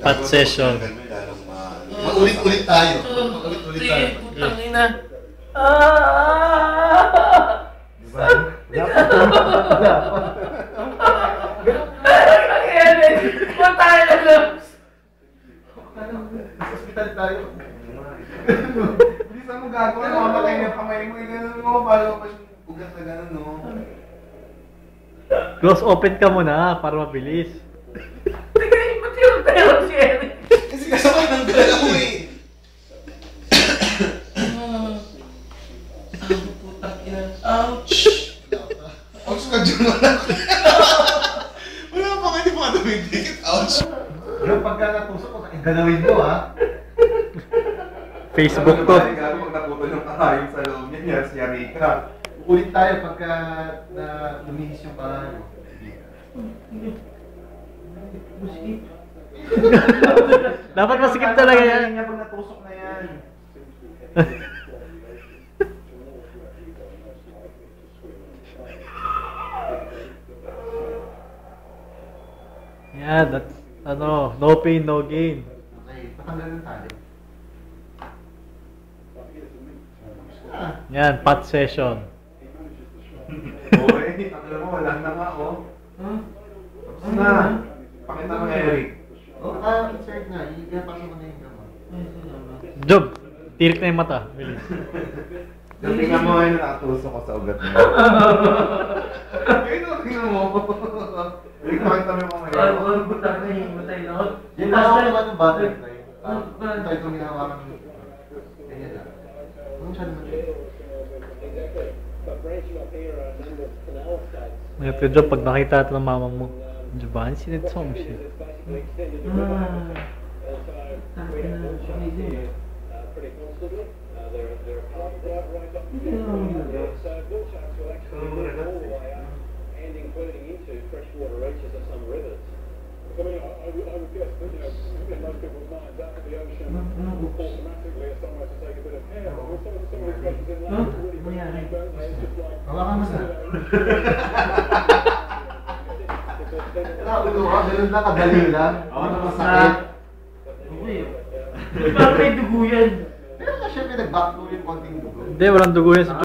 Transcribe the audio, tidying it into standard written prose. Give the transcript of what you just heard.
Pat session. Mag-ulit-ulit tayo. Mag-ulit-ulit tayo. Sige, putang ina. Diba? Putang ina. Hospital tayo. Hindi saan mo gagawa. Namamatay na kamay mo. Ganun mo. Paano pa yung ugat na ganun, no? Close open ka muna para mabilis. Tingnan mo yung tayo si Eric. Kasi kasabay ng galaw eh. Putang ina. Ouch! Ouch ka dyan, wala ko. Wala pa kayo, di pa ka dumidikit. Ouch! Pero pagka natusok ko, galawin mo ha. Facebook to. Gano'n pag naputol yung kahayong sa loob niya, si Yarika. Ulit tayo pagka na lumihis yung kahayong. Dapat masikip talaga yan. Pag natusok na yan. Yeah, that's no pain, no gain. Okay, patanggalin tayo. Yan, pat session. Okay, alam mo, wala na nga, oh. Tapos na. Pakita mo, Eric. Insert na. Ipapasok mo na yung gama. Job, tirik na yung mata. Bilis. Tingnan mo ngayon, nakatusok ko sa ugat mo. Tingnan mo. Eric, pakita mo yung mga Ay, ano putang ina, himatay na ako. Yung nakawa naman ng battery na yun. Ito itong hinahawakan mo. Ganyan lang. Anong siya naman yun? Ito, Job, pag nakita ito ng mama mo, Joban, sinitsong siya. Hawakan mo na. Ulo ka, ganun lang, kadali lang. Ako na masakit. Parang may dugo yan. Pero na siya may nag-backflow yung konting dugo. Hindi, walang dugo yan sa